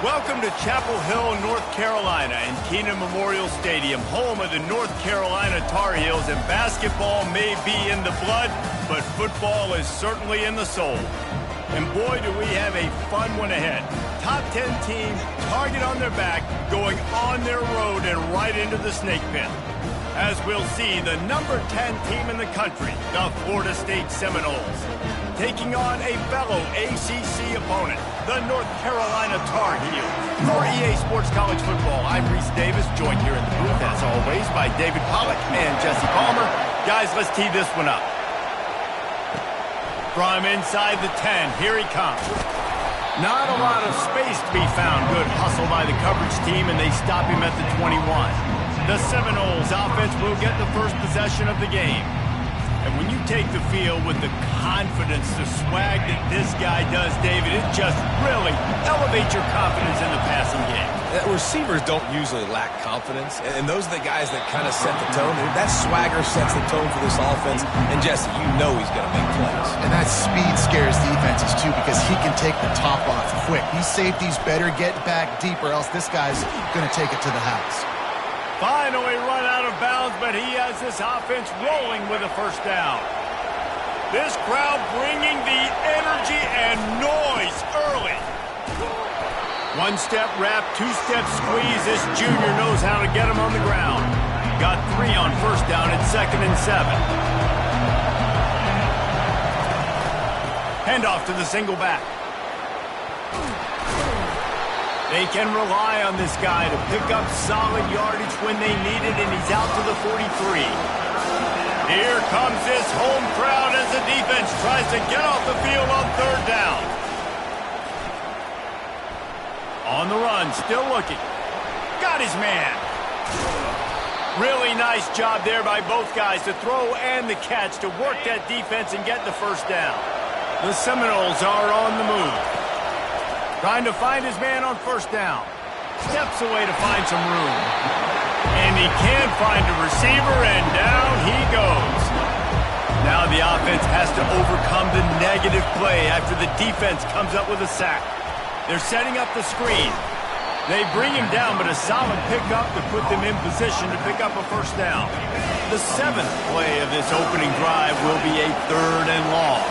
Welcome to Chapel Hill, North Carolina, and Keenan Memorial Stadium, home of the North Carolina Tar Heels. And basketball may be in the blood, but football is certainly in the soul. And boy, do we have a fun one ahead. Top 10 team, target on their back, going on their road and right into the snake pit. As we'll see, the number 10 team in the country, the Florida State Seminoles, taking on a fellow ACC opponent, the North Carolina Tar Heels. For EA Sports College Football, I'm Reese Davis, joined here in the booth, as always, by David Pollack and Jesse Palmer. Guys, let's tee this one up. From inside the 10, here he comes. Not a lot of space to be found. Good hustle by the coverage team, and they stop him at the 21. The Seminoles offense will get the first possession of the game. And when you take the field with the confidence, the swag that this guy does, David, it just really elevates your confidence in the passing game. Receivers don't usually lack confidence, and those are the guys that kind of set the tone. That swagger sets the tone for this offense, and Jesse, you know he's going to make plays. And that speed scares defenses, too, because he can take the top off quick. These safeties better get back deep, or else this guy's going to take it to the house. Finally run out of bounds, but he has this offense rolling with a first down. This crowd bringing the energy and noise early. One-step wrap, two-step squeeze. This junior knows how to get him on the ground. Got 3 on first down at 2nd and 7. Handoff to the single back. They can rely on this guy to pick up solid yardage when they need it, and he's out to the 43. Here comes this home crowd as the defense tries to get off the field on 3rd down. On the run, still looking. Got his man. Really nice job there by both guys to throw and the catch to work that defense and get the first down. The Seminoles are on the move. Trying to find his man on first down. Steps away to find some room. And he can find a receiver, and down he goes. Now the offense has to overcome the negative play after the defense comes up with a sack. They're setting up the screen. They bring him down, but a solid pickup to put them in position to pick up a first down. The 7th play of this opening drive will be a 3rd and long.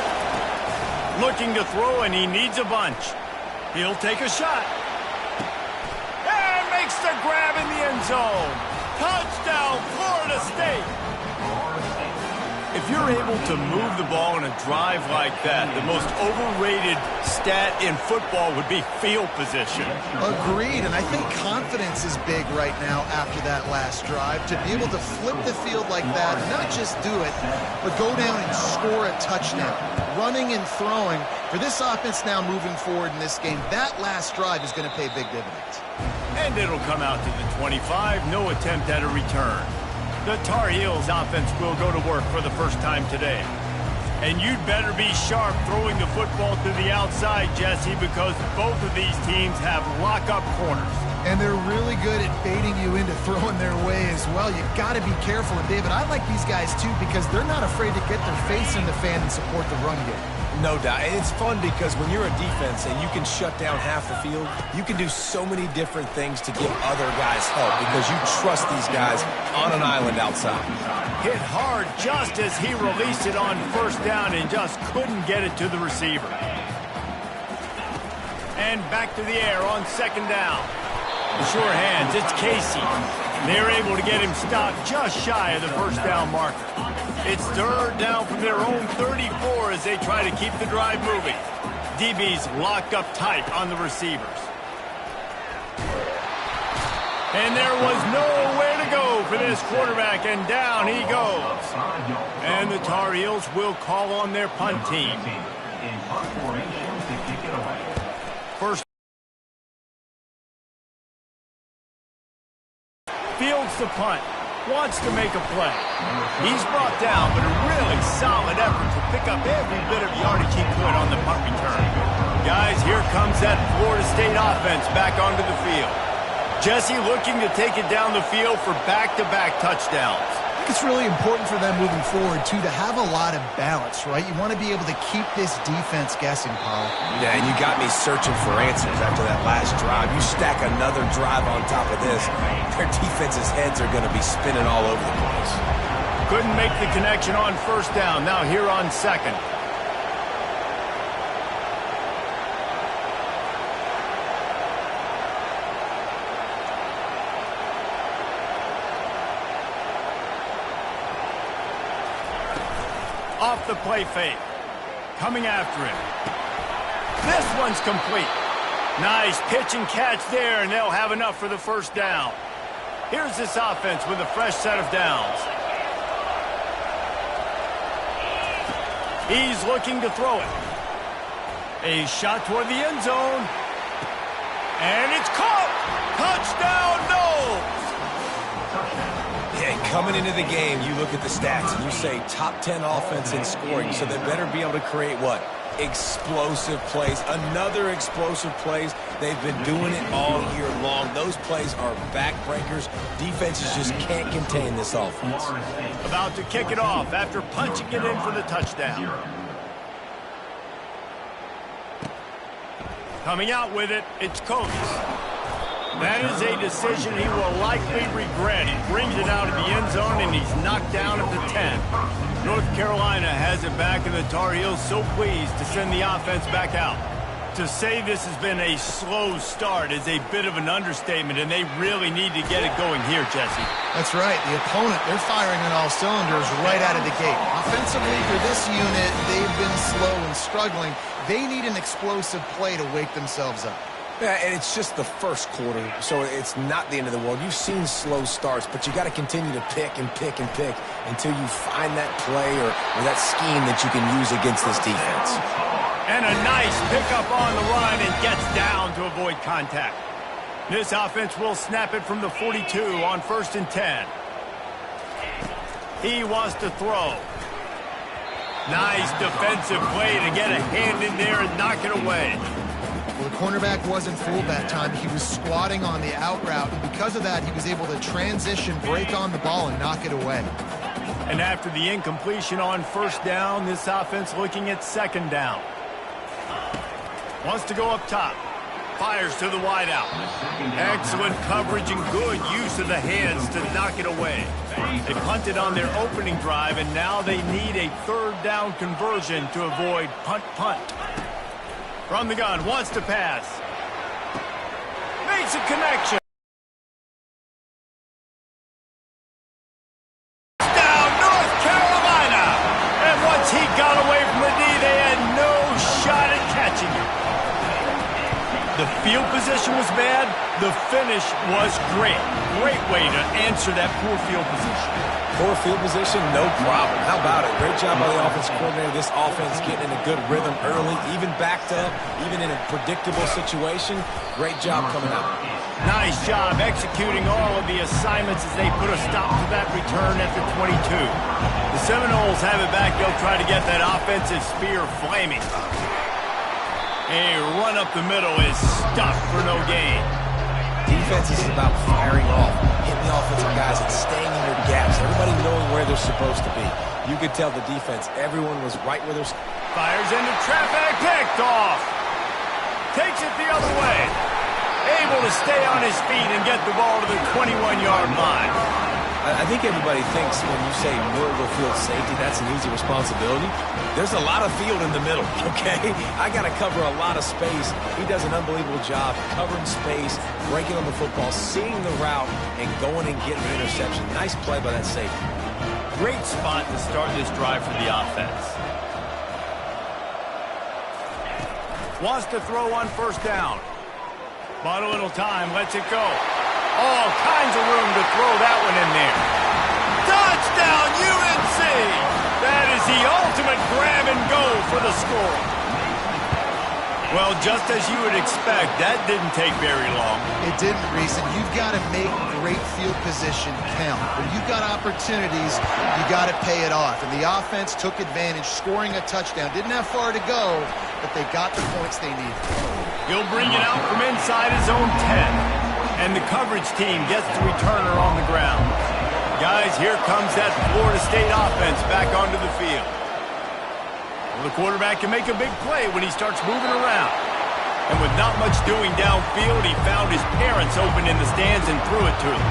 Looking to throw, and he needs a bunch. He'll take a shot. And makes the grab in the end zone. Touchdown, Florida State. If you're able to move the ball in a drive like that, the most overrated stat in football would be field position. Agreed, and I think confidence is big right now after that last drive. To be able to flip the field like that, not just do it, but go down and score a touchdown. Running and throwing. For this offense now moving forward in this game, that last drive is going to pay big dividends. And it'll come out to the 25. No attempt at a return. The Tar Heels offense will go to work for the first time today. And you'd better be sharp throwing the football to the outside, Jesse, because both of these teams have lock-up corners. And they're really good at baiting you into throwing their way as well. You got to be careful. And, David, I like these guys, too, because they're not afraid to get their face in the fan and support the run game. No doubt. It's fun because when you're a defense and you can shut down half the field, you can do so many different things to give other guys help because you trust these guys on an island outside. Hit hard just as he released it on first down and just couldn't get it to the receiver. And back to the air on 2nd down. The sure hands, it's Casey. They're able to get him stopped just shy of the first down marker. It's 3rd down from their own 34 as they try to keep the drive moving. DB's locked up tight on the receivers. And there was nowhere to go for this quarterback, and down he goes. And the Tar Heels will call on their punt team. First fields the punt. Wants to make a play. He's brought down, but a really solid effort to pick up every bit of yardage he could on the punt return. Guys, here comes that Florida State offense back onto the field. Jesse looking to take it down the field for back-to-back touchdowns. I think it's really important for them moving forward, too, to have a lot of balance, right? You want to be able to keep this defense guessing, Paul. Yeah, and you got me searching for answers after that last drive. You stack another drive on top of this, their defense's heads are going to be spinning all over the place. Couldn't make the connection on first down. Now here on second. Off the play fake. Coming after him. This one's complete. Nice pitch and catch there, and they'll have enough for the first down. Here's this offense with a fresh set of downs. He's looking to throw it. A shot toward the end zone. And it's caught! Touchdown, Knowles! Yeah, coming into the game, you look at the stats and you say top 10 offense in scoring, so they better be able to create what? Explosive plays. Another explosive plays. They've been doing it all year long. Those plays are backbreakers. Defenses just can't contain this offense. About to kick it off after punching it in for the touchdown. Coming out with it, it's Coates. That is a decision he will likely regret. He brings it out of the end zone, and he's knocked down at the 10. North Carolina has it back, and the Tar Heels so pleased to send the offense back out. To say this has been a slow start is a bit of an understatement, and they really need to get it going here, Jesse. That's right. The opponent, they're firing on all cylinders right out of the gate. Offensively, for this unit, they've been slow and struggling. They need an explosive play to wake themselves up. Yeah, and it's just the first quarter, so it's not the end of the world. You've seen slow starts, but you got to continue to pick and pick and pick until you find that play or that scheme that you can use against this defense. And a nice pickup on the run and gets down to avoid contact. This offense will snap it from the 42 on 1st and 10. He wants to throw. Nice defensive play to get a hand in there and knock it away. Well, the cornerback wasn't fooled that time. He was squatting on the out route, and because of that, he was able to transition, break on the ball, and knock it away. And after the incompletion on first down, this offense looking at second down. Wants to go up top. Fires to the wideout. Excellent coverage and good use of the hands to knock it away. They punted on their opening drive, and now they need a third down conversion to avoid punt. From the gun, wants to pass. Makes a connection. Down North Carolina. And once he got away from the D, they had no shot at catching him. The field position was bad. The finish was great. Great way to answer that poor field position. Poor field position, no problem. How about it? Great job by the offensive coordinator. This offense getting in a good rhythm early, even backed up, even in a predictable situation. Great job coming out. Nice job executing all of the assignments as they put a stop to that return at the 22. The Seminoles have it back. They'll try to get that offensive spear flaming. A run up the middle is stuffed for no gain. Defense is about firing off, hitting the offensive guys and staying in their gaps. Everybody knowing where they're supposed to be. You could tell the defense, everyone was right where they're... Fires into traffic, picked off. Takes it the other way. Able to stay on his feet and get the ball to the 21-yard line. I think everybody thinks when you say middle of the field safety, that's an easy responsibility. There's a lot of field in the middle, okay? I got to cover a lot of space. He does an unbelievable job covering space, breaking on the football, seeing the route, and going and getting an interception. Nice play by that safety. Great spot to start this drive for the offense. Wants to throw on first down. Bought a little time, lets it go. All kinds of room to throw that one in there. Touchdown, UNC! That is the ultimate grab and go for the score. Well, just as you would expect, that didn't take very long. It didn't, Reese, and you've got to make great field position count. When you've got opportunities, you got to pay it off. And the offense took advantage, scoring a touchdown. Didn't have far to go, but they got the points they needed. He'll bring it out from inside his own 10. And the coverage team gets the returner on the ground. Guys, here comes that Florida State offense back onto the field. Well, the quarterback can make a big play when he starts moving around. And with not much doing downfield, he found his parents open in the stands and threw it to them.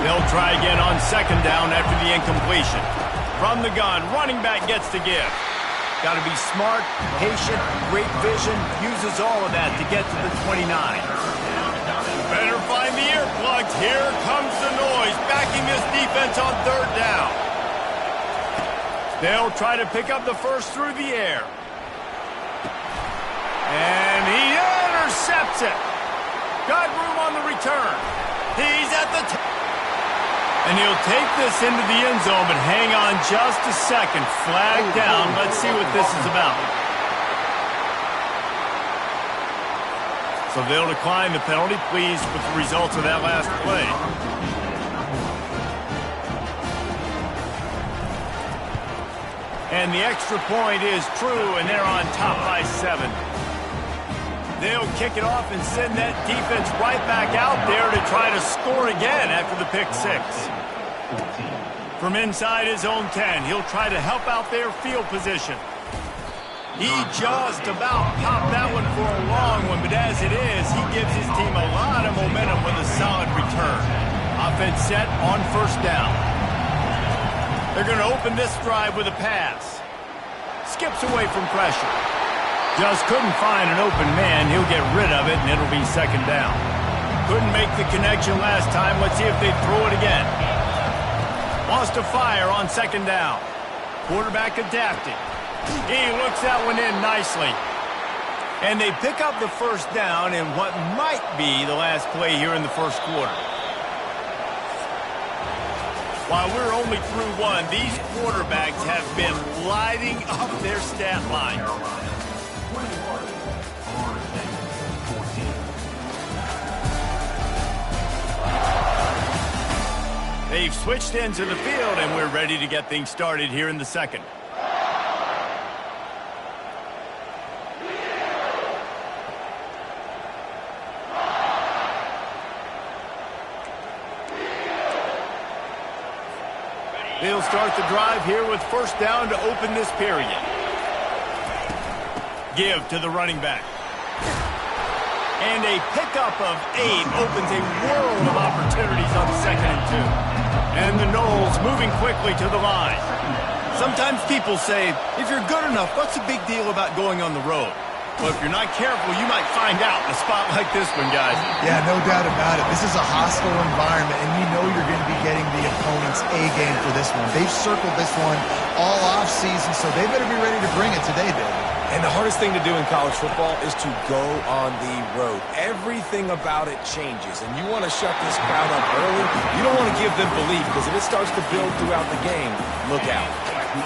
They'll try again on second down after the incompletion. From the gun, running back gets to give. Got to be smart, patient, great vision, uses all of that to get to the 29. Better find the earplugs. Here comes the noise, backing this defense on third down. They'll try to pick up the first through the air. And he intercepts it. Got room on the return. He's at the and he'll take this into the end zone, but hang on just a second. Flag down. Let's see what this is about. So they'll decline the penalty, pleased with the results of that last play. And the extra point is true, and they're on top by 7. They'll kick it off and send that defense right back out there to try to score again after the pick 6. From inside his own 10, he'll try to help out their field position. He just about popped that one for a long one, but as it is, he gives his team a lot of momentum with a solid return. Offense set on first down. They're going to open this drive with a pass. Skips away from pressure. Just couldn't find an open man. He'll get rid of it, and it'll be second down. Couldn't make the connection last time. Let's see if they throw it again. Wants to fire on second down. Quarterback adapting. He looks that one in nicely. And they pick up the first down in what might be the last play here in the first quarter. While we're only through one, these quarterbacks have been lighting up their stat line. They've switched into the field, and we're ready to get things started here in the second. They'll start the drive here with first down to open this period. Give to the running back. And a pickup of 8 opens a world of opportunities on second and 2. And the Noles moving quickly to the line. Sometimes people say, if you're good enough, what's the big deal about going on the road? Well, if you're not careful, you might find out in a spot like this one, guys. Yeah, no doubt about it. This is a hostile environment, and you know you're going to be getting the opponent's A game for this one. They've circled this one all offseason, so they better be ready to bring it today, baby. And the hardest thing to do in college football is to go on the road. Everything about it changes, and you want to shut this crowd up early. You don't want to give them belief, because if it starts to build throughout the game, look out.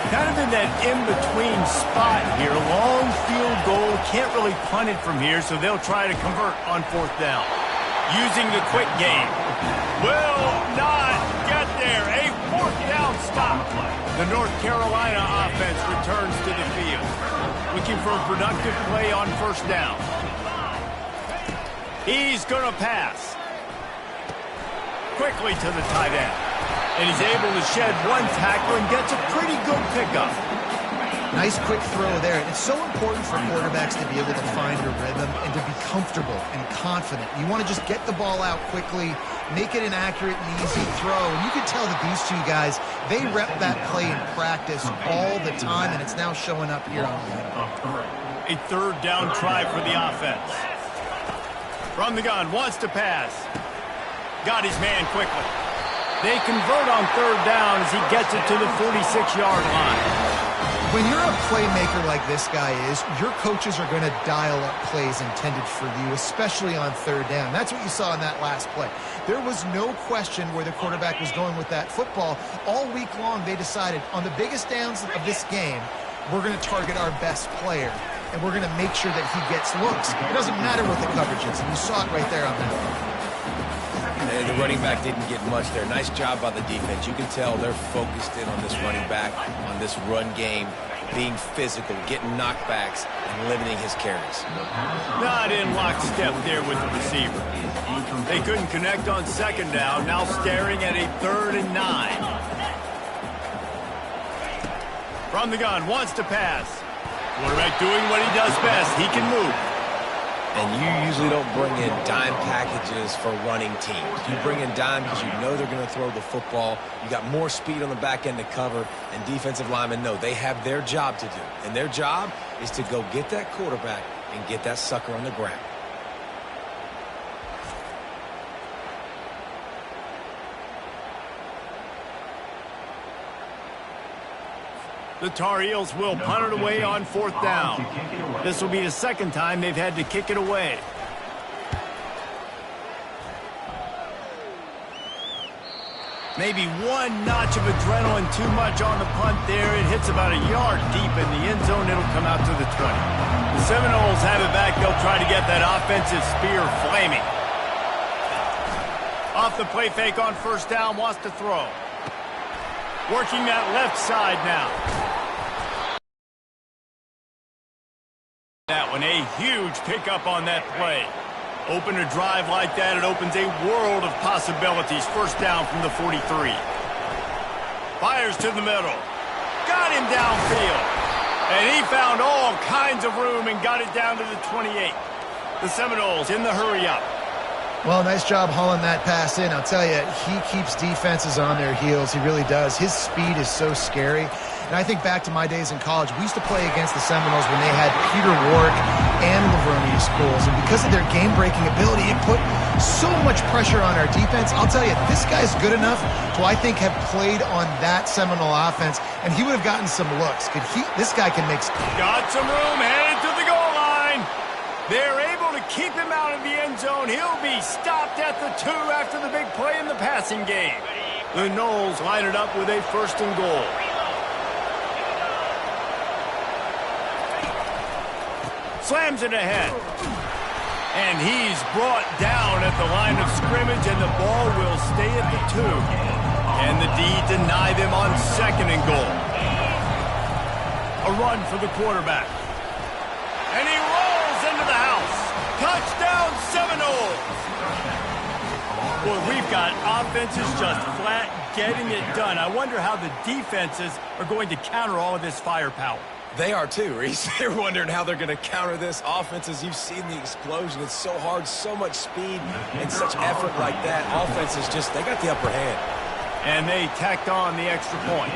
Kind of in that in-between spot here. Long field goal. Can't really punt it from here, so they'll try to convert on fourth down. Using the quick game. Will not get there. A fourth down stop. The North Carolina offense returns to the field. Looking for a productive play on first down. He's going to pass. Quickly to the tight end. And he's able to shed one tackle and gets a pretty good pickup. Nice quick throw there. It's so important for quarterbacks to be able to find a rhythm and to be comfortable and confident. You want to just get the ball out quickly, make it an accurate and easy throw. And you can tell that these two guys, they rep that play in practice all the time, and it's now showing up here on the A third down try for the offense. From the gun, wants to pass. Got his man quickly. They convert on third down as he gets it to the 46-yard line. When you're a playmaker like this guy is, your coaches are going to dial up plays intended for you, especially on third down. That's what you saw in that last play. There was no question where the quarterback was going with that football. All week long, they decided on the biggest downs of this game, we're going to target our best player, and we're going to make sure that he gets looks. It doesn't matter what the coverage is, and you saw it right there on that one. And the running back didn't get much there. Nice job by the defense. You can tell they're focused in on this running back, on this run game. being physical, getting knockbacks, and limiting his carries. Not in lockstep there with the receiver. They couldn't connect on second down, now staring at a 3rd and 9. From the gun, wants to pass. Quarterback doing what he does best. He can move. And you usually don't bring in dime packages for running teams. You bring in dime because you know they're going to throw the football. You got more speed on the back end to cover, and defensive linemen know they have their job to do. And their job is to go get that quarterback and get that sucker on the ground. The Tar Heels will punt it away on 4th down. This will be the 2nd time they've had to kick it away. Maybe one notch of adrenaline too much on the punt there. It hits about a yard deep in the end zone. It'll come out to the 20. The Seminoles have it back. They'll try to get that offensive spear flaming. Off the play fake on 1st down, wants to throw. Working that left side now. That one, a huge pickup on that play. Open a drive like that, it opens a world of possibilities. 1st down from the 43. Fires to the middle. Got him downfield. And he found all kinds of room and got it down to the 28. The Seminoles in the hurry up. Well, nice job hauling that pass in. I'll tell you, he keeps defenses on their heels. He really does. His speed is so scary. And I think back to my days in college, we used to play against the Seminoles when they had Peter Warrick and Lavergne schools. And because of their game-breaking ability, it put so much pressure on our defense. I'll tell you, this guy's good enough to, I think, have played on that Seminole offense, and he would have gotten some looks. This guy can make... Got some room, headed to the goal line. They're able to keep him out of the end zone. He'll be stopped at the 2 after the big play in the passing game. The Noles line it up with a 1st and goal. Slams it ahead. And he's brought down at the line of scrimmage, and the ball will stay at the 2. And the D deny them on 2nd and goal. A run for the quarterback. And he rolls into the house. Touchdown, Seminoles. Well, we've got offenses just flat getting it done. I wonder how the defenses are going to counter all of this firepower. They are too, Reese. They're wondering how they're going to counter this offense. As you've seen the explosion, it's so hard, so much speed, and such effort like that. Offense is just, they got the upper hand. And they tacked on the extra point.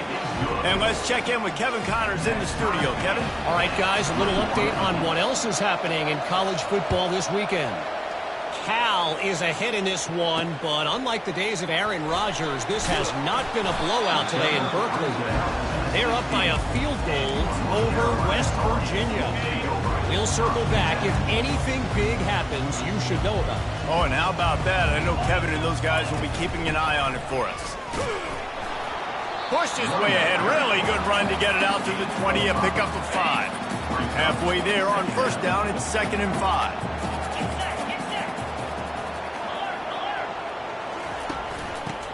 And let's check in with Kevin Connors in the studio. Kevin? All right, guys, a little update on what else is happening in college football this weekend. Cal is ahead in this one, but unlike the days of Aaron Rodgers, this has not been a blowout today in Berkeley. They're up by a field goal over West Virginia. We'll circle back. If anything big happens, you should know about it. Oh, and how about that? I know Kevin and those guys will be keeping an eye on it for us. Pushed his way ahead. Really good run to get it out to the 20. A pickup of 5. Halfway there on 1st down. It's 2nd and 5.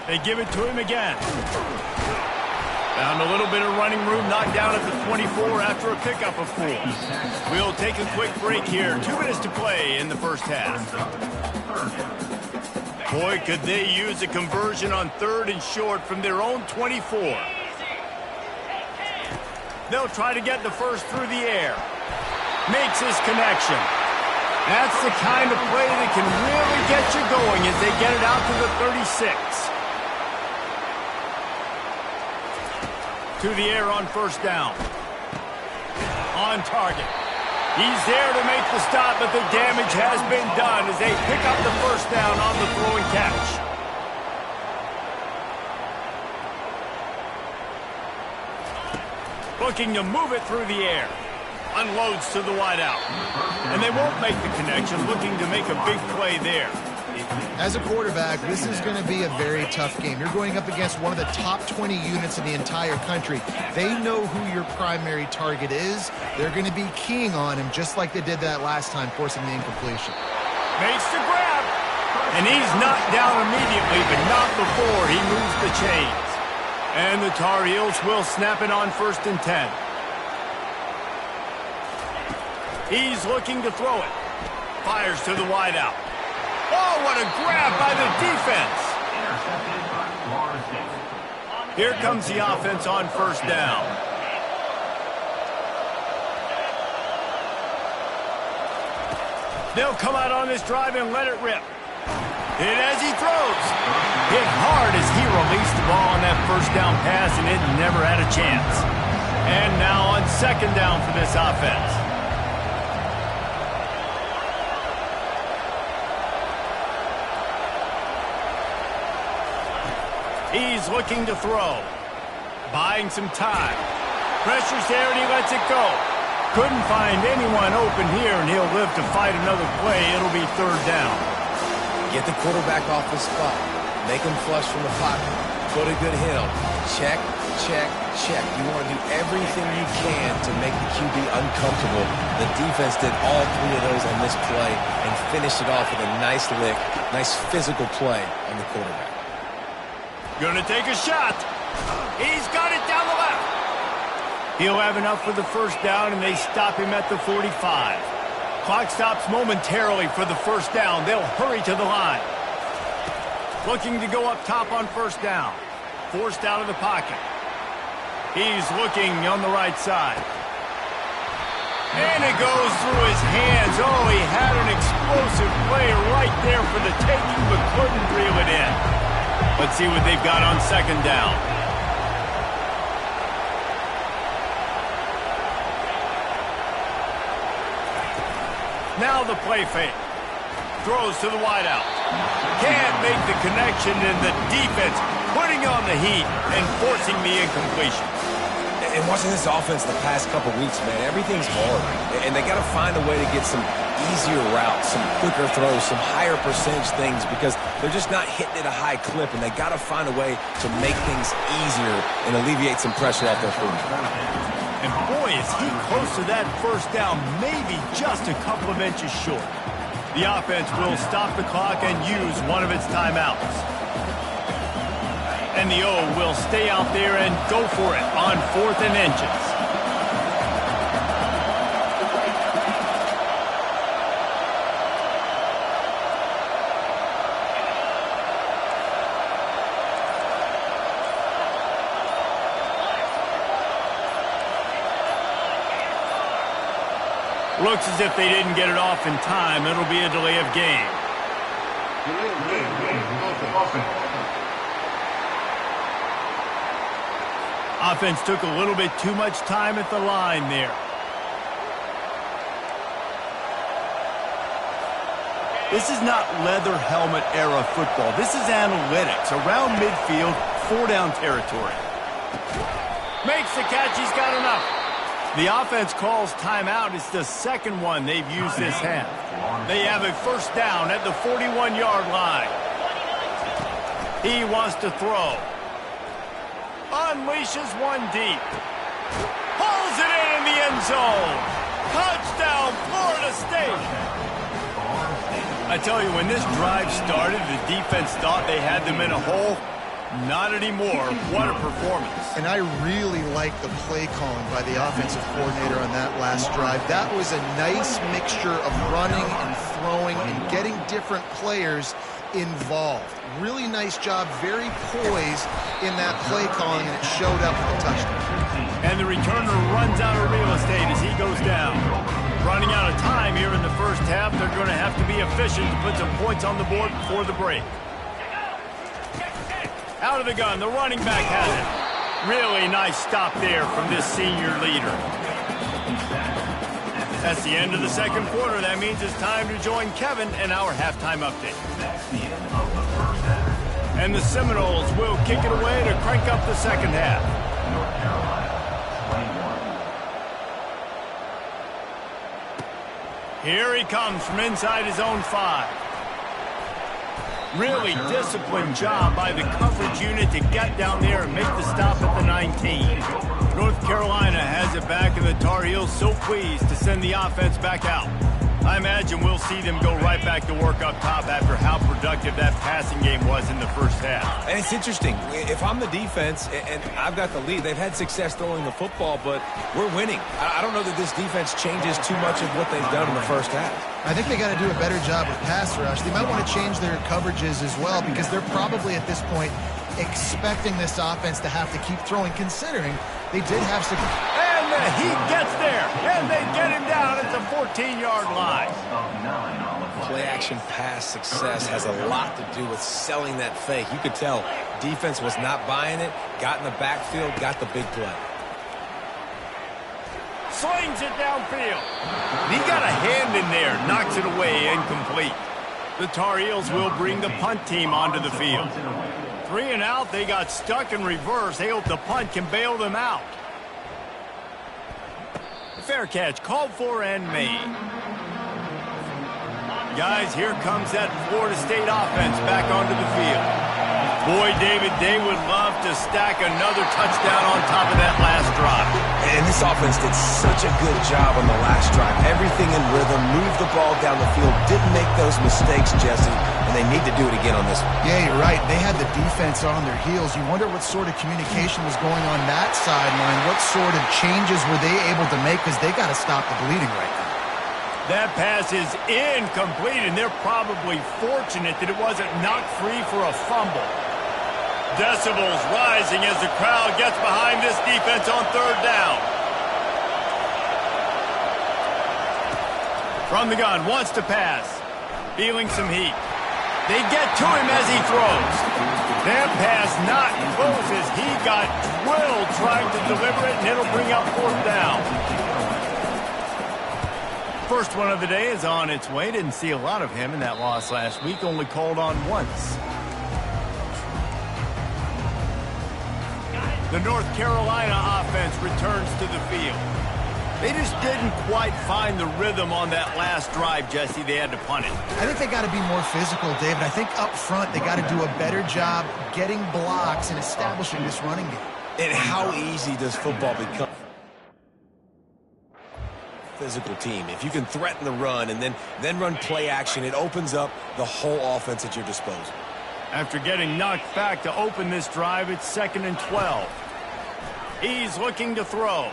They give it to him again. Found a little bit of running room, knocked down at the 24 after a pickup of 4. We'll take a quick break here. 2 minutes to play in the 1st half. Boy, could they use a conversion on 3rd and short from their own 24. They'll try to get the 1st through the air. Makes his connection. That's the kind of play that can really get you going as they get it out to the 36. To the air on 1st down. On target. He's there to make the stop, but the damage has been done as they pick up the 1st down on the throw and catch. Looking to move it through the air. Unloads to the wideout. And they won't make the connection, looking to make a big play there. As a quarterback, this is going to be a very tough game. You're going up against one of the top 20 units in the entire country. They know who your primary target is. They're going to be keying on him just like they did that last time, forcing the incompletion. Makes the grab. And he's knocked down immediately, but not before he moves the chains. And the Tar Heels will snap it on 1st and 10. He's looking to throw it. Fires to the wideout. Oh, what a grab by the defense. Here comes the offense on first down. They'll come out on this drive and let it rip. Hit as he throws. Hit hard as he released the ball on that first down pass, and it never had a chance. And now on second down for this offense. He's looking to throw. Buying some time. Pressure's there and he lets it go. Couldn't find anyone open here, and he'll live to fight another play. It'll be third down. Get the quarterback off the spot. Make him flush from the pocket. Put a good hit on him. Check, check, check. You want to do everything you can to make the QB uncomfortable. The defense did all three of those on this play and finished it off with a nice lick, nice physical play on the quarterback. Gonna take a shot. He's got it down the left. He'll have enough for the first down, and they stop him at the 45. Clock stops momentarily for the first down. They'll hurry to the line. Looking to go up top on first down. Forced out of the pocket. He's looking on the right side. And it goes through his hands. Oh, he had an explosive play right there for the taking, but couldn't reel it in. Let's see what they've got on second down. Now the play fake. Throws to the wideout. Can't make the connection, and the defense putting on the heat and forcing the incompletion. And watching this offense the past couple weeks, man, everything's hard. And they got to find a way to get some easier routes, some quicker throws, some higher percentage things, because they're just not hitting at a high clip, and they got to find a way to make things easier and alleviate some pressure off their foot. And boy, is he close to that first down, maybe just a couple of inches short. The offense will stop the clock and use one of its timeouts. And the O will stay out there and go for it on 4th and inches. Looks as if they didn't get it off in time. It'll be a delay of game. Offense took a little bit too much time at the line there. This is not leather helmet era football. This is analytics. Around midfield, 4-down territory. Makes the catch. He's got enough. The offense calls timeout. It's the second one they've used this half. They have a first down at the 41-yard line. He wants to throw. Unleashes one deep. Pulls it in the end zone. Touchdown, Florida State. I tell you, when this drive started, the defense thought they had them in a hole. Not anymore. What a performance. And I really like the play calling by the offensive coordinator on that last drive. That was a nice mixture of running and throwing and getting different players involved. Really nice job, very poised in that play calling, and it showed up with a touchdown. And the returner runs out of real estate as he goes down. Running out of time here in the first half. They're going to have to be efficient to put some points on the board before the break. Out of the gun, the running back has it. Really nice stop there from this senior leader. That's the end of the second quarter. That means it's time to join Kevin in our halftime update. And the Seminoles will kick it away to crank up the second half. Here he comes from inside his own 5. Really disciplined job by the coverage unit to get down there and make the stop at the 19. North Carolina has it back, and the Tar Heels so pleased to send the offense back out. I imagine we'll see them go right back to work up top after how productive that passing game was in the first half. And it's interesting. If I'm the defense and I've got the lead, they've had success throwing the football, but we're winning. I don't know that this defense changes too much of what they've done in the first half. I think they got to do a better job with pass rush. They might want to change their coverages as well because they're probably at this point expecting this offense to have to keep throwing, considering they did have some... And the Heat gets there, and they get him down at the 14-yard line. Play-action pass success has a lot to do with selling that fake. You could tell defense was not buying it, got in the backfield, got the big play. Slings it downfield. He got a hand in there, knocks it away, incomplete. The Tar Heels will bring the punt team onto the field. 3 and out, they got stuck in reverse. They hope the punt can bail them out. Fair catch, called for and made. Guys, here comes that Florida State offense back onto the field. Boy, David, they would love to stack another touchdown on top of that last drive. And this offense did such a good job on the last drive. Everything in rhythm, moved the ball down the field, didn't make those mistakes, Jesse, and they need to do it again on this one. Yeah, you're right. They had the defense on their heels. You wonder what sort of communication was going on that sideline. What sort of changes were they able to make because they got to stop the bleeding right now. That pass is incomplete, and they're probably fortunate that it wasn't knocked free for a fumble. Decibels rising as the crowd gets behind this defense on third down. From the gun, wants to pass. Feeling some heat. They get to him as he throws. That pass not close as he got drilled trying to deliver it, and it'll bring up fourth down. First one of the day is on its way. Didn't see a lot of him in that loss last week. Only called on once. The North Carolina offense returns to the field. They just didn't quite find the rhythm on that last drive, Jesse. They had to punt it. I think they got to be more physical, David. I think up front they got to do a better job getting blocks and establishing this running game. And how easy does football become? Physical team. If you can threaten the run and then run play action, it opens up the whole offense at your disposal. After getting knocked back to open this drive, it's 2nd and 12. He's looking to throw.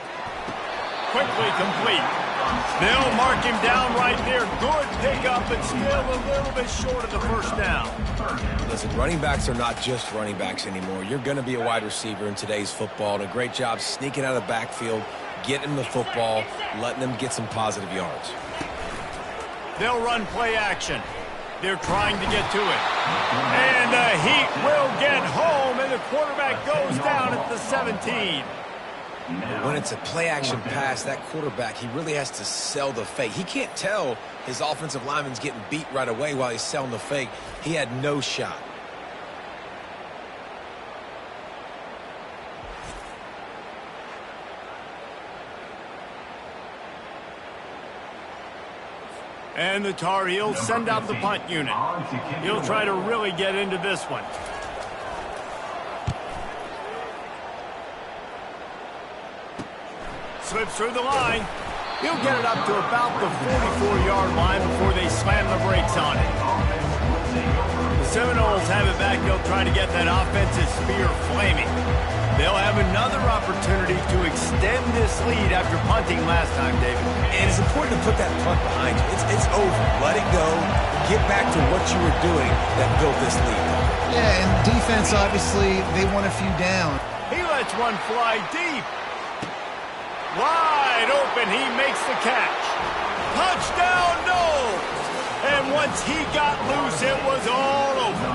Quickly complete. They'll mark him down right there. Good pickup, but still a little bit short of the first down. Listen, running backs are not just running backs anymore. You're going to be a wide receiver in today's football. And a great job sneaking out of the backfield, getting the football, letting them get some positive yards. They'll run play action. They're trying to get to it. And the Heat will get home, and the quarterback goes down at the 17. When it's a play-action pass, that quarterback, he really has to sell the fake. He can't tell his offensive lineman's getting beat right away while he's selling the fake. He had no shot. And the Tar Heels send out the punt unit. He'll try to really get into this one. Slips through the line. He'll get it up to about the 44-yard line before they slam the brakes on it. The Seminoles have it back. They'll try to get that offensive spear flaming. They'll have another opportunity to extend this lead after punting last time, David. And it's important to put that punt behind you. It's over. Let it go. Get back to what you were doing that built this lead. Yeah, and defense, obviously, they want a few down. He lets one fly deep. Wide open, he makes the catch. Touchdown, no! And once he got loose, it was all over.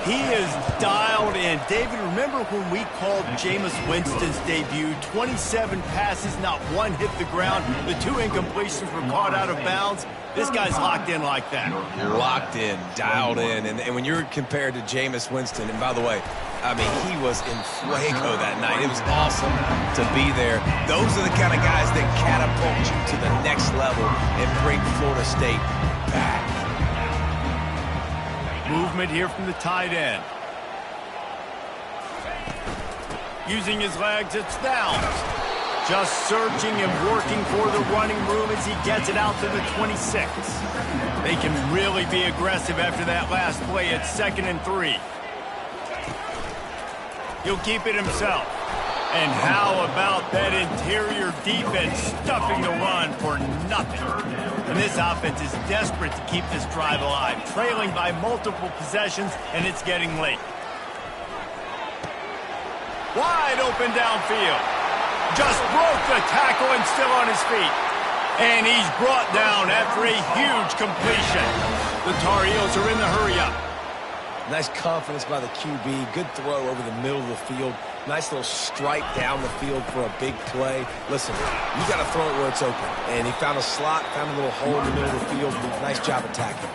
He is dialed in. David, remember when we called Jameis Winston's debut? 27 passes, not one hit the ground. The 2 incompletions were caught out of bounds. This guy's locked in like that. Locked in, dialed in. And when you're compared to Jameis Winston, and by the way, I mean, he was in fuego that night. It was awesome to be there. Those are the kind of guys that catapult you to the next level and bring Florida State back. Movement here from the tight end. Using his legs, it's down. Just searching and working for the running room as he gets it out to the 26. They can really be aggressive after that last play at 2nd and 3. He'll keep it himself. And how about that interior defense stuffing the run for nothing? And this offense is desperate to keep this drive alive, trailing by multiple possessions, and it's getting late. Wide open downfield. Just broke the tackle and still on his feet. And he's brought down after a huge completion. The Tar Heels are in the hurry-up. Nice confidence by the QB. Good throw over the middle of the field. Nice little strike down the field for a big play. Listen, you got to throw it where it's open. And he found a slot, found a little hole in the middle of the field. Nice job attacking.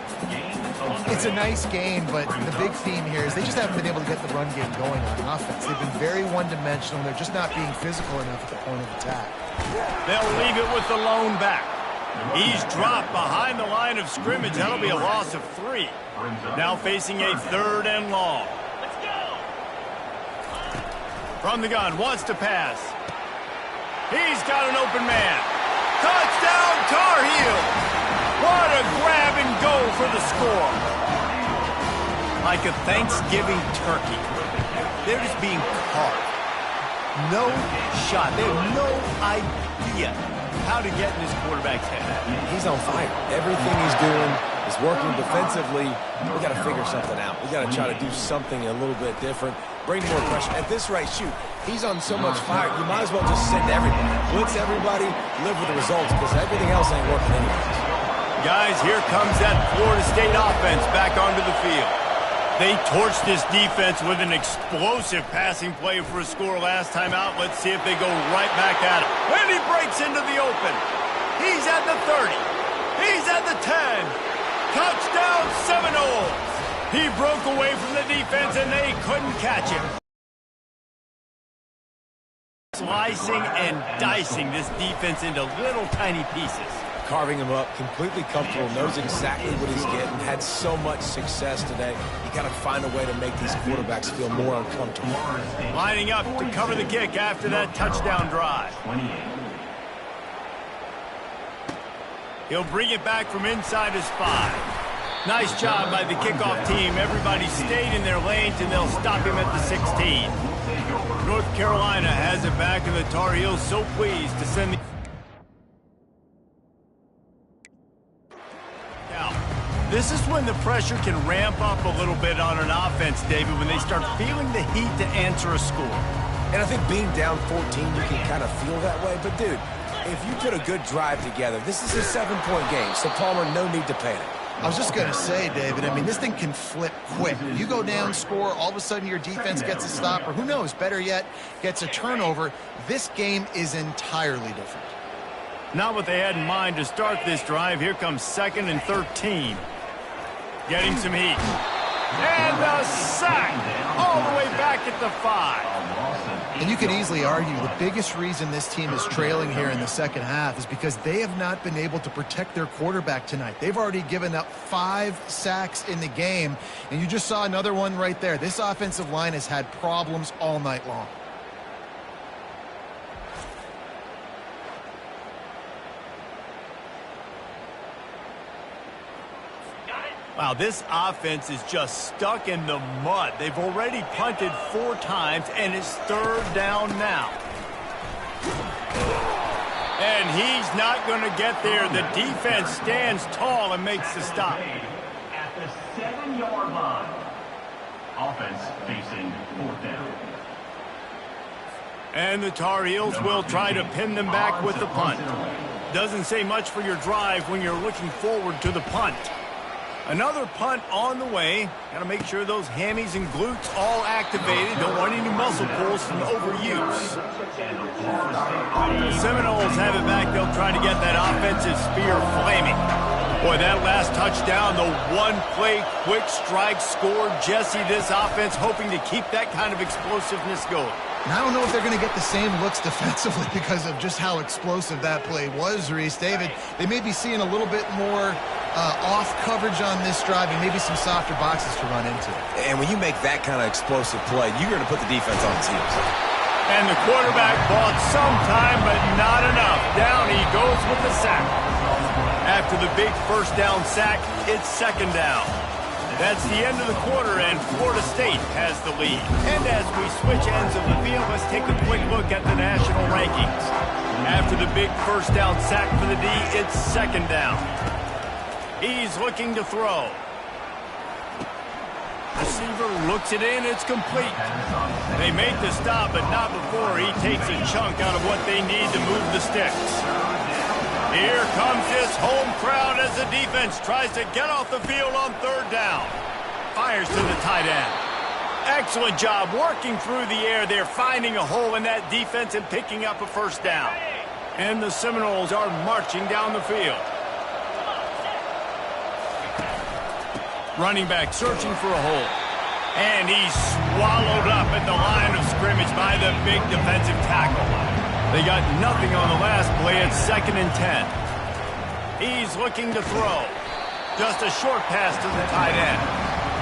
It's a nice game, but the big theme here is they just haven't been able to get the run game going on offense. They've been very one-dimensional. They're just not being physical enough at the point of attack. They'll leave it with the lone back. He's dropped behind the line of scrimmage. That'll be a loss of 3. Now facing a 3rd and long. From the gun, wants to pass. He's got an open man. Touchdown, Tar Heels! What a grab and go for the score. Like a Thanksgiving turkey. They're just being carved. No shot. They have no idea how to get in this quarterback's head. He's on fire. Everything he's doing is working defensively. We got to figure something out. We got to try to do something a little bit different. Bring more pressure. At this rate, shoot, he's on so much fire, you might as well just send everybody. Blitz everybody, live with the results, because everything else ain't working anyways. Guys, here comes that Florida State offense back onto the field. They torched this defense with an explosive passing play for a score last time out. Let's see if they go right back at it. And he breaks into the open. He's at the 30. He's at the 10. Touchdown Seminoles. He broke away from the defense and they couldn't catch him. Slicing and dicing this defense into little tiny pieces. Carving him up, completely comfortable, knows exactly what he's getting, had so much success today. You got to find a way to make these quarterbacks feel more uncomfortable. Lining up to cover the kick after that touchdown drive. He'll bring it back from inside his 5. Nice job by the kickoff team. Everybody stayed in their lanes, and they'll stop him at the 16. North Carolina has it back, and the Tar Heels so pleased to send the... This is when the pressure can ramp up a little bit on an offense, David, when they start feeling the heat to answer a score. And I think being down 14, you can kind of feel that way. But, dude, if you put a good drive together, this is a 7-point game, so Palmer, no need to panic. I was just going to say, David, I mean, this thing can flip quick. You go down, score, all of a sudden your defense gets a stop, or who knows, better yet, gets a turnover. This game is entirely different. Not what they had in mind to start this drive. Here comes 2nd and 13. Getting some heat. And a sack all the way back at the 5. And you could easily argue the biggest reason this team is trailing here in the second half is because they have not been able to protect their quarterback tonight. They've already given up 5 sacks in the game, and you just saw another one right there. This offensive line has had problems all night long. Wow, this offense is just stuck in the mud. They've already punted 4 times, and it's 3rd down now. And he's not going to get there. The defense stands tall and makes the stop. At the 7-yard line. Offense facing 4th down. And the Tar Heels will try to pin them back with the punt. Doesn't say much for your drive when you're looking forward to the punt. Another punt on the way. Got to make sure those hammies and glutes all activated. Don't want any muscle pulls from overuse. The Seminoles have it back. They'll try to get that offensive spear flaming. Boy, that last touchdown, the one-play quick strike score. Jesse, this offense hoping to keep that kind of explosiveness going. And I don't know if they're going to get the same looks defensively because of just how explosive that play was, Reese. David, they may be seeing a little bit more off coverage on this drive and maybe some softer boxes to run into. And when you make that kind of explosive play, you're going to put the defense on its heels. And the quarterback bought some time, but not enough. Down he goes with the sack. After the big first down sack, it's second down. That's the end of the quarter, and Florida State has the lead. And as we switch ends of the field, let's take a quick look at the national rankings. After the big first down sack for the D, it's second down. He's looking to throw. Receiver looks it in, it's complete. They make the stop, but not before he takes a chunk out of what they need to move the sticks. Here comes this home crowd as the defense tries to get off the field on third down. Fires to the tight end. Excellent job working through the air there, finding a hole in that defense and picking up a first down. And the Seminoles are marching down the field. Running back searching for a hole. And he's swallowed up at the line of scrimmage by the big defensive tackle. They got nothing on the last play. It's 2nd and 10. He's looking to throw. Just a short pass to the tight end.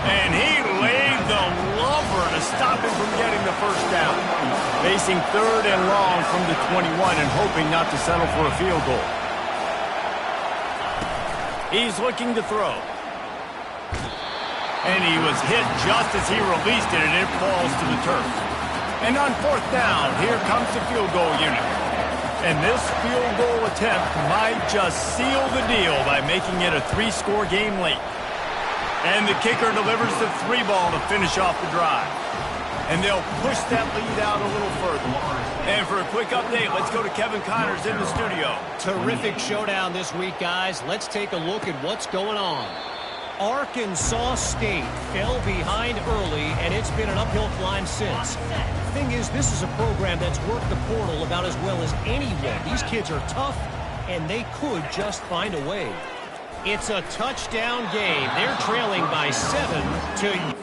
And he laid the lumber to stop him from getting the first down. Facing 3rd and long from the 21 and hoping not to settle for a field goal. He's looking to throw. And he was hit just as he released it, and it falls to the turf. And on 4th down, here comes the field goal unit. And this field goal attempt might just seal the deal by making it a 3-score game late. And the kicker delivers the 3 ball to finish off the drive. And they'll push that lead out a little further. And for a quick update, let's go to Kevin Connors in the studio. Terrific showdown this week, guys. Let's take a look at what's going on. Arkansas State fell behind early, and it's been an uphill climb since. Thing is, this is a program that's worked the portal about as well as anyone. These kids are tough, and they could just find a way. It's a touchdown game. They're trailing by 7 to...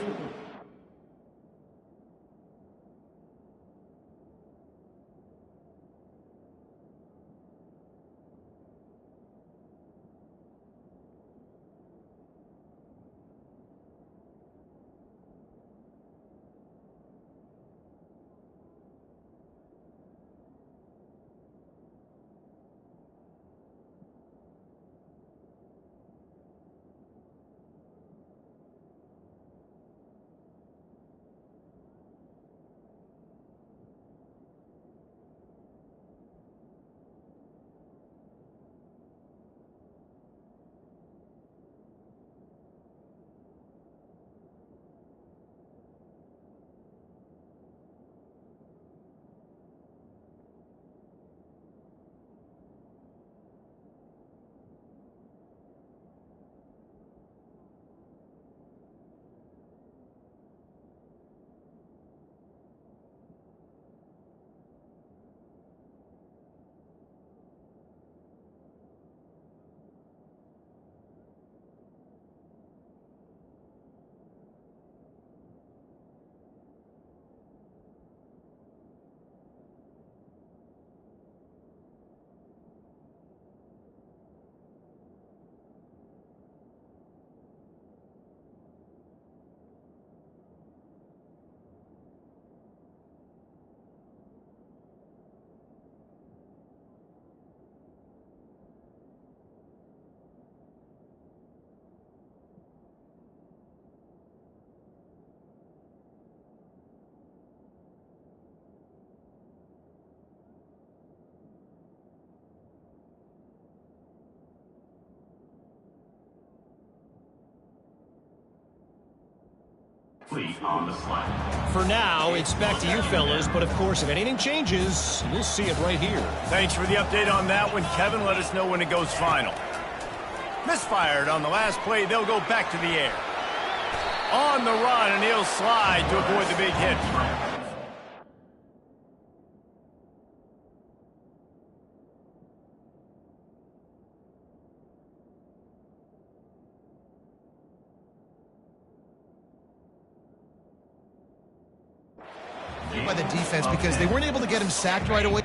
On the slide. For now, it's back to you fellas, but of course, if anything changes, we'll see it right here. Thanks for the update on that one, Kevin. Let us know when it goes final. Misfired on the last play. They'll go back to the air. On the run, and he'll slide to avoid the big hit. By the defense because they weren't able to get him sacked right away.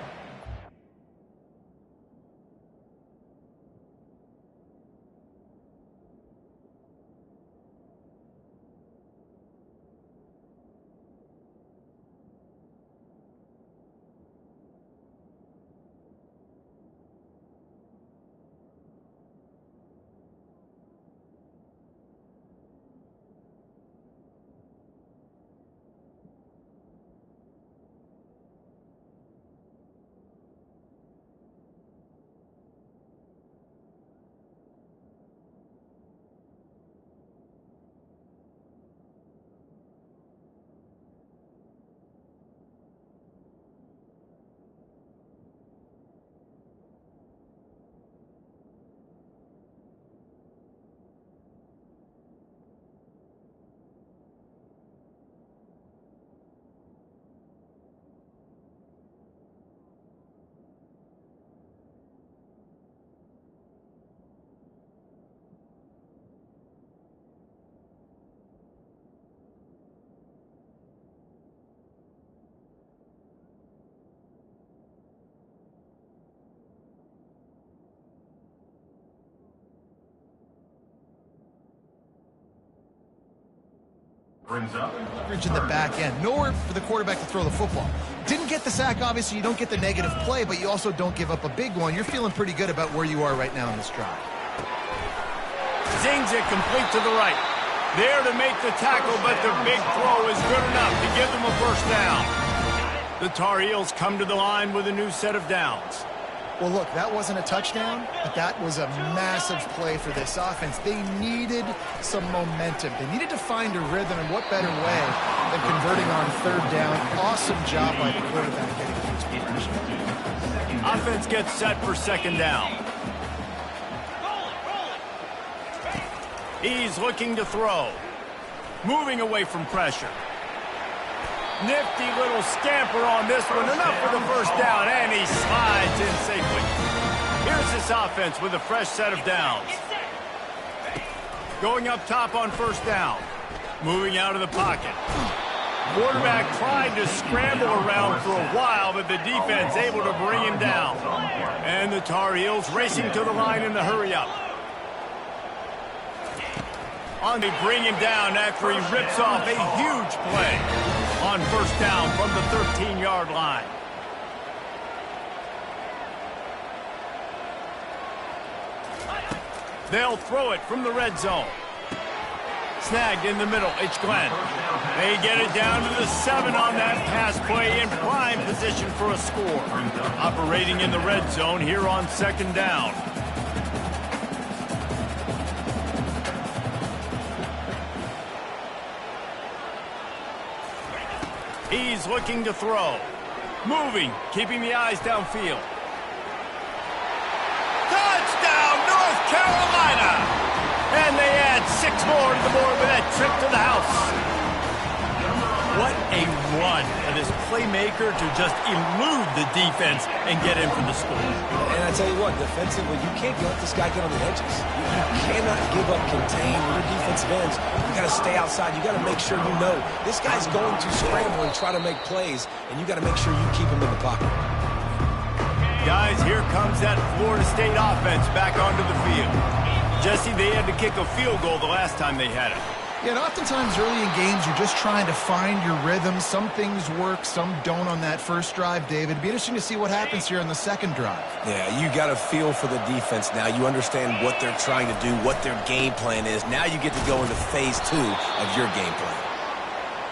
Brings up. Coverage in the back end. Nowhere for the quarterback to throw the football. Didn't get the sack, obviously. You don't get the negative play, but you also don't give up a big one. You're feeling pretty good about where you are right now in this drive. Zings it complete to the right. There to make the tackle, but the big throw is good enough to give them a first down. The Tar Heels come to the line with a new set of downs. Well, look, that wasn't a touchdown, but that was a massive play for this offense. They needed some momentum. They needed to find a rhythm, and what better way than converting on third down. Awesome job by the quarterback getting things progression. Offense gets set for second down. He's looking to throw. Moving away from pressure. Nifty little scamper on this one. Enough for the first down, and he slides in safely. Here's this offense with a fresh set of downs. Going up top on first down. Moving out of the pocket. Quarterback tried to scramble around for a while, but the defense able to bring him down. And the Tar Heels racing to the line in the hurry-up. They bring him down after he rips off a huge play on first down from the 13-yard line. They'll throw it from the red zone. Snagged in the middle, it's Glenn. They get it down to the 7 on that pass play in prime position for a score. Operating in the red zone here on second down. He's looking to throw. Moving, keeping the eyes downfield. Touchdown, North Carolina! And they add 6 more to the board with that trip to the house. What a run for this playmaker to just elude the defense and get in for the score. And I tell you what, defensively, you can't let this guy get on the edges. You cannot give up contain with your defensive ends. You got to stay outside. You got to make sure you know this guy's going to scramble and try to make plays, and you got to make sure you keep him in the pocket. Guys, here comes that Florida State offense back onto the field. Jesse, they had to kick a field goal the last time they had it. Yeah, and oftentimes early in games, you're just trying to find your rhythm. Some things work, some don't on that first drive, David. It'd be interesting to see what happens here on the second drive. Yeah, you got a feel for the defense now. You understand what they're trying to do, what their game plan is. Now you get to go into phase 2 of your game plan.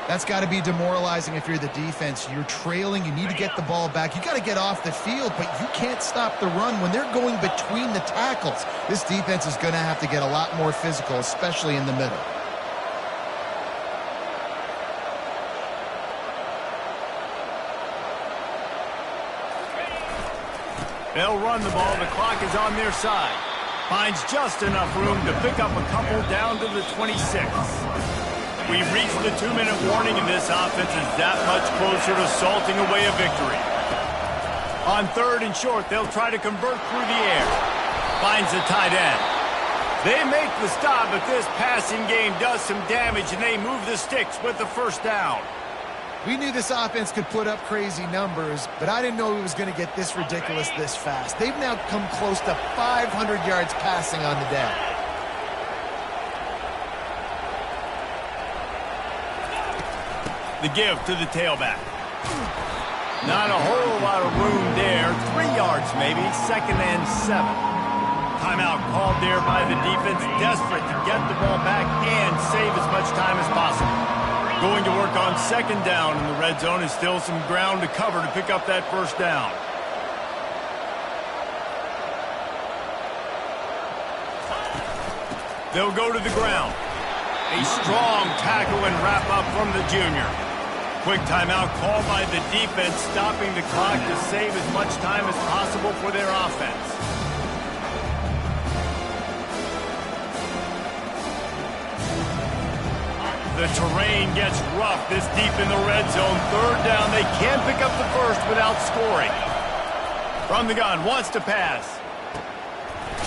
That's got to be demoralizing if you're the defense. You're trailing. You need to get the ball back. You got to get off the field, but you can't stop the run when they're going between the tackles. This defense is going to have to get a lot more physical, especially in the middle. They'll run the ball. The clock is on their side. Finds just enough room to pick up a couple down to the 26. We've reached the 2-minute warning, and this offense is that much closer to salting away a victory. On third and short, they'll try to convert through the air. Finds the tight end. They make the stop, but this passing game does some damage, and they move the sticks with the first down. We knew this offense could put up crazy numbers, but I didn't know it was going to get this ridiculous this fast. They've now come close to 500 yards passing on the day. The give to the tailback. Not a whole lot of room there. 3 yards maybe, 2nd and 7. Timeout called there by the defense, desperate to get the ball back and save as much time as possible. Going to work on second down in the red zone is still some ground to cover to pick up that first down. They'll go to the ground. A strong tackle and wrap up from the junior. Quick timeout called by the defense, stopping the clock to save as much time as possible for their offense. The terrain gets rough this deep in the red zone. Third down, they can't pick up the first without scoring. From the gun, wants to pass.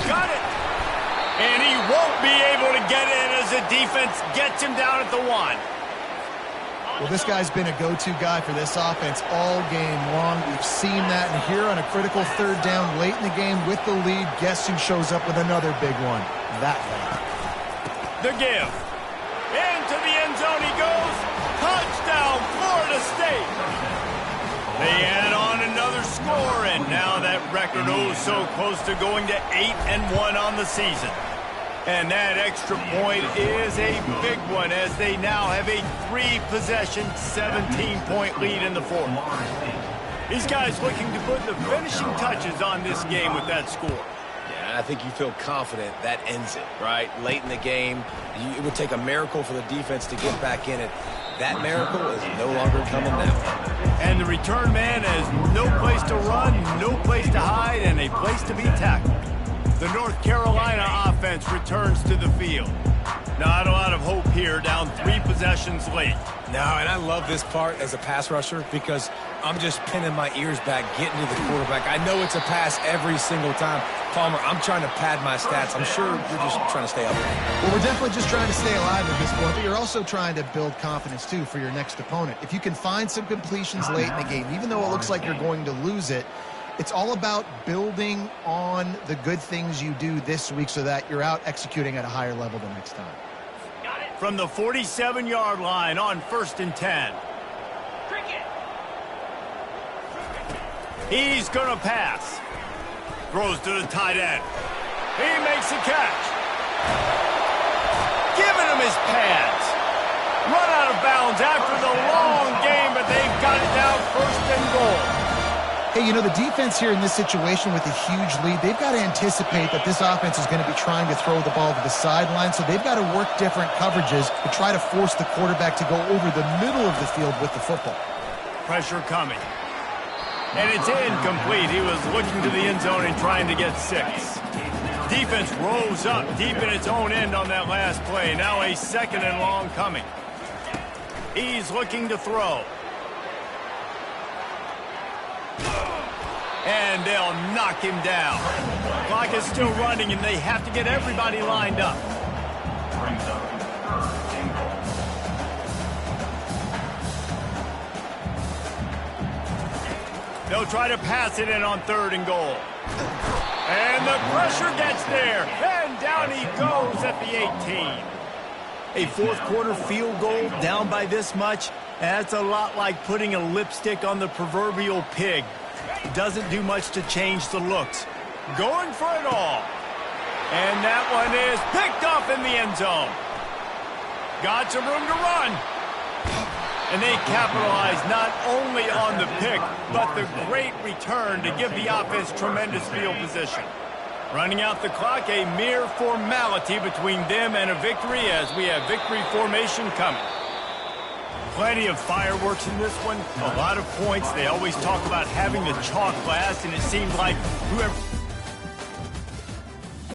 Got it! And he won't be able to get in as the defense gets him down at the 1. Well, this guy's been a go-to guy for this offense all game long. We've seen that, and here on a critical third down late in the game with the lead, guess who shows up with another big one? That guy. The give. Into the end zone he goes. Touchdown, Florida State. They add on another score, and now that record so close to going to 8-1 on the season. And that extra point is a big one as they now have a 3-possession, 17-point lead in the fourth. These guys looking to put the finishing touches on this game with that score. Yeah, I think you feel confident that ends it, right? Late in the game, it would take a miracle for the defense to get back in it. That miracle is no longer coming now. And the return man has no place to run, no place to hide, and a place to be tackled. The North Carolina offense returns to the field. Not a lot of hope here, down 3 possessions late. No, and I love this part as a pass rusher because I'm just pinning my ears back, getting to the quarterback. I know it's a pass every single time. Palmer, I'm trying to pad my stats. I'm sure you're just trying to stay up. Well, we're definitely just trying to stay alive at this point, but you're also trying to build confidence, too, for your next opponent. If you can find some completions late in the game, even though it looks like you're going to lose it, it's all about building on the good things you do this week so that you're out executing at a higher level the next time. From the 47-yard line on 1st and 10. He's going to pass. Throws to the tight end. He makes a catch. Giving him his pads. Run out of bounds after the long game, but they've got it down 1st and goal. Hey, you know, the defense here in this situation with a huge lead, they've got to anticipate that this offense is going to be trying to throw the ball to the sideline, so they've got to work different coverages to try to force the quarterback to go over the middle of the field with the football. Pressure coming. And it's incomplete. He was looking to the end zone and trying to get 6. Defense rose up deep in its own end on that last play. Now a 2nd and long coming. He's looking to throw. And they'll knock him down. Clock is still running, and they have to get everybody lined up. They'll try to pass it in on 3rd and goal. And the pressure gets there. And down he goes at the 18. A fourth-quarter field goal down by this much, that's a lot like putting a lipstick on the proverbial pig. Doesn't do much to change the looks. Going for it all. And that one is picked off in the end zone. Got some room to run. And they capitalize not only on the pick, but the great return to give the offense tremendous field position. Running out the clock, a mere formality between them and a victory as we have victory formation coming. Plenty of fireworks in this one, a lot of points. They always talk about having the chalk last, and it seemed like whoever...